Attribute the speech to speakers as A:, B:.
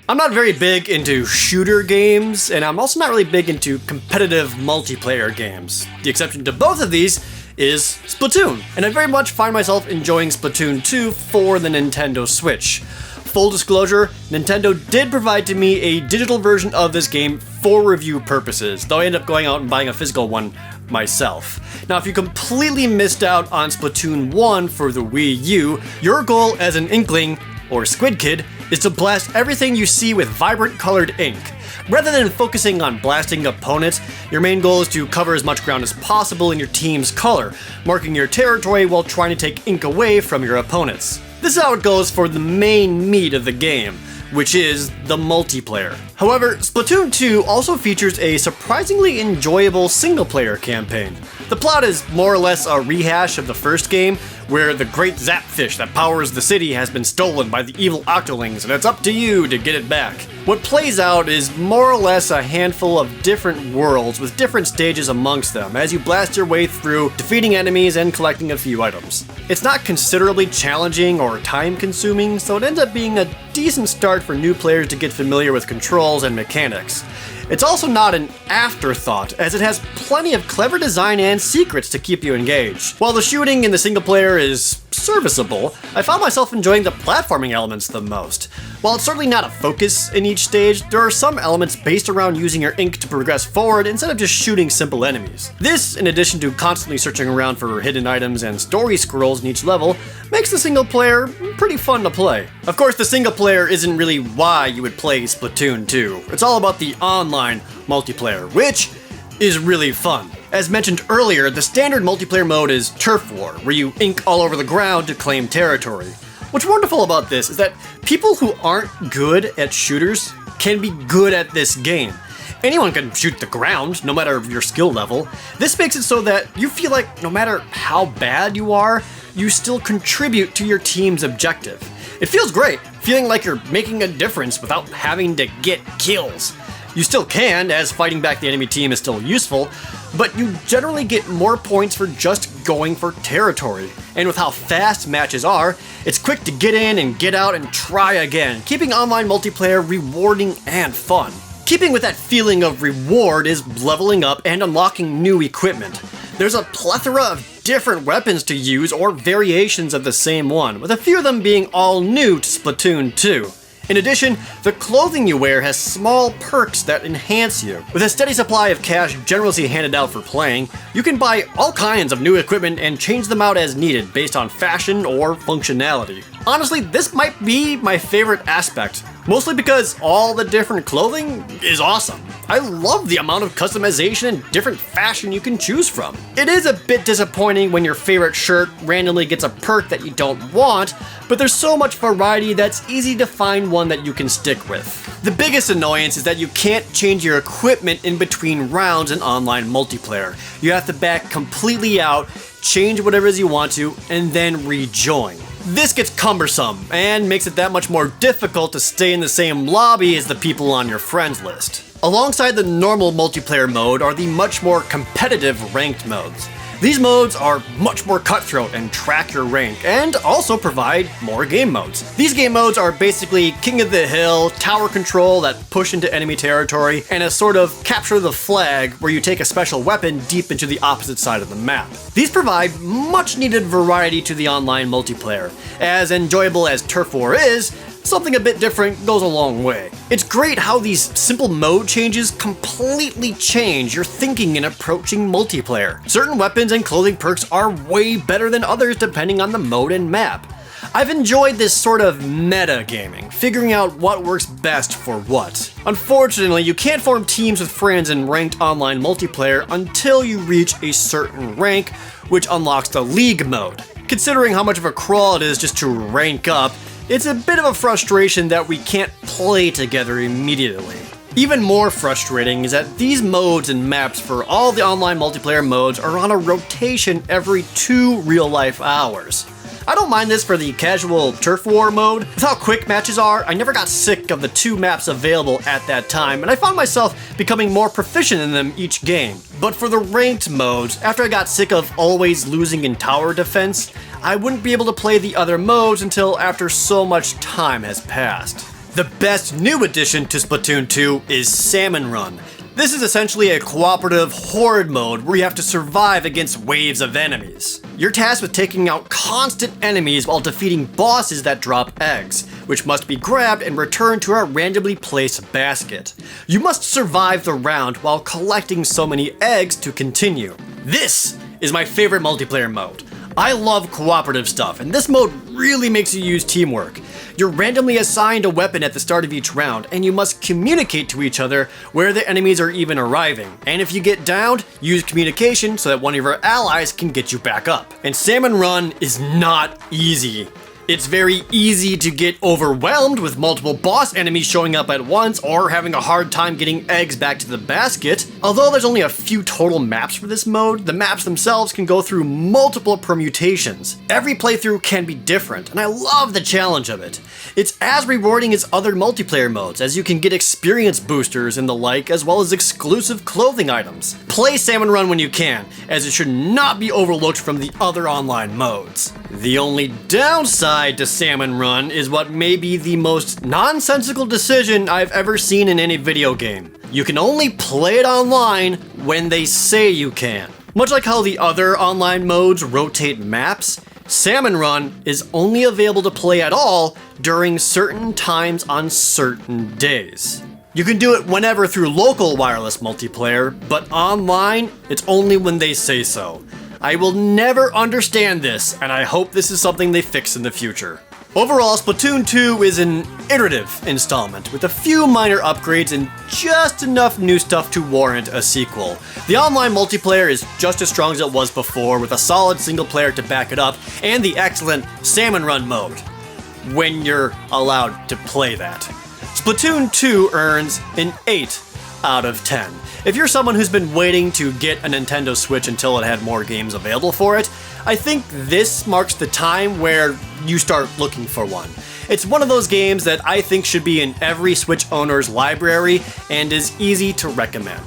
A: I'm not very big into shooter games, and I'm also not really big into competitive multiplayer games. The exception to both of these is Splatoon, and I very much find myself enjoying Splatoon 2 for the Nintendo Switch. Full disclosure, Nintendo did provide to me a digital version of this game for review purposes, though I ended up going out and buying a physical one myself. Now, if you completely missed out on Splatoon 1 for the Wii U, your goal as an Inkling, or Squid Kid, is to blast everything you see with vibrant colored ink. Rather than focusing on blasting opponents, your main goal is to cover as much ground as possible in your team's color, marking your territory while trying to take ink away from your opponents. This is how it goes for the main meat of the game, which is the multiplayer. However, Splatoon 2 also features a surprisingly enjoyable single-player campaign. The plot is more or less a rehash of the first game, where the great Zapfish that powers the city has been stolen by the evil Octolings, and it's up to you to get it back. What plays out is more or less a handful of different worlds with different stages amongst them as you blast your way through defeating enemies and collecting a few items. It's not considerably challenging or time-consuming, so it ends up being a decent start for new players to get familiar with controls and mechanics. It's also not an afterthought, as it has plenty of clever design and secrets to keep you engaged. While the shooting in the single player is serviceable, I found myself enjoying the platforming elements the most. While it's certainly not a focus in each stage, there are some elements based around using your ink to progress forward instead of just shooting simple enemies. This, in addition to constantly searching around for hidden items and story scrolls in each level, makes the single player pretty fun to play. Of course, the single player isn't really why you would play Splatoon 2. It's all about the online multiplayer, which is really fun. As mentioned earlier, the standard multiplayer mode is Turf War, where you ink all over the ground to claim territory. What's wonderful about this is that people who aren't good at shooters can be good at this game. Anyone can shoot the ground, no matter your skill level. This makes it so that you feel like no matter how bad you are, you still contribute to your team's objective. It feels great, feeling like you're making a difference without having to get kills. You still can, as fighting back the enemy team is still useful, but you generally get more points for just going for territory. And with how fast matches are, it's quick to get in and get out and try again, keeping online multiplayer rewarding and fun. Keeping with that feeling of reward is leveling up and unlocking new equipment. There's a plethora of different weapons to use or variations of the same one, with a few of them being all new to Splatoon 2. In addition, the clothing you wear has small perks that enhance you. With a steady supply of cash generously handed out for playing, you can buy all kinds of new equipment and change them out as needed based on fashion or functionality. Honestly, this might be my favorite aspect, mostly because all the different clothing is awesome. I love the amount of customization and different fashion you can choose from. It is a bit disappointing when your favorite shirt randomly gets a perk that you don't want, but there's so much variety that's easy to find one that you can stick with. The biggest annoyance is that you can't change your equipment in between rounds in online multiplayer. You have to back completely out, change whatever it is you want to, and then rejoin. This gets cumbersome and makes it that much more difficult to stay in the same lobby as the people on your friends list. Alongside the normal multiplayer mode are the much more competitive ranked modes. These modes are much more cutthroat and track your rank, and also provide more game modes. These game modes are basically King of the Hill, tower control that push into enemy territory, and a sort of capture the flag where you take a special weapon deep into the opposite side of the map. These provide much needed variety to the online multiplayer. As enjoyable as Turf War is, something a bit different goes a long way. It's great how these simple mode changes completely change your thinking in approaching multiplayer. Certain weapons and clothing perks are way better than others depending on the mode and map. I've enjoyed this sort of meta gaming, figuring out what works best for what. Unfortunately, you can't form teams with friends in ranked online multiplayer until you reach a certain rank, which unlocks the league mode. Considering how much of a crawl it is just to rank up, it's a bit of a frustration that we can't play together immediately. Even more frustrating is that these modes and maps for all the online multiplayer modes are on a rotation every 2 real-life hours. I don't mind this for the casual Turf War mode. With how quick matches are, I never got sick of the 2 maps available at that time, and I found myself becoming more proficient in them each game. But for the ranked modes, after I got sick of always losing in tower defense, I wouldn't be able to play the other modes until after so much time has passed. The best new addition to Splatoon 2 is Salmon Run. This is essentially a cooperative horde mode where you have to survive against waves of enemies. You're tasked with taking out constant enemies while defeating bosses that drop eggs, which must be grabbed and returned to a randomly placed basket. You must survive the round while collecting so many eggs to continue. This is my favorite multiplayer mode. I love cooperative stuff, and this mode really makes you use teamwork. You're randomly assigned a weapon at the start of each round, and you must communicate to each other where the enemies are even arriving. And if you get downed, use communication so that one of your allies can get you back up. And Salmon Run is not easy. It's very easy to get overwhelmed with multiple boss enemies showing up at once or having a hard time getting eggs back to the basket. Although there's only a few total maps for this mode, the maps themselves can go through multiple permutations. Every playthrough can be different, and I love the challenge of it. It's as rewarding as other multiplayer modes, as you can get experience boosters and the like, as well as exclusive clothing items. Play Salmon Run when you can, as it should not be overlooked from the other online modes. The only downside to Salmon Run is what may be the most nonsensical decision I've ever seen in any video game. You can only play it online when they say you can. Much like how the other online modes rotate maps, Salmon Run is only available to play at all during certain times on certain days. You can do it whenever through local wireless multiplayer, but online, it's only when they say so. I will never understand this, and I hope this is something they fix in the future. Overall, Splatoon 2 is an iterative installment with a few minor upgrades and just enough new stuff to warrant a sequel. The online multiplayer is just as strong as it was before, with a solid single player to back it up, and the excellent Salmon Run mode, when you're allowed to play that. Splatoon 2 earns an 8 out of 10. If you're someone who's been waiting to get a Nintendo Switch until it had more games available for it, I think this marks the time where you start looking for one. It's one of those games that I think should be in every Switch owner's library and is easy to recommend.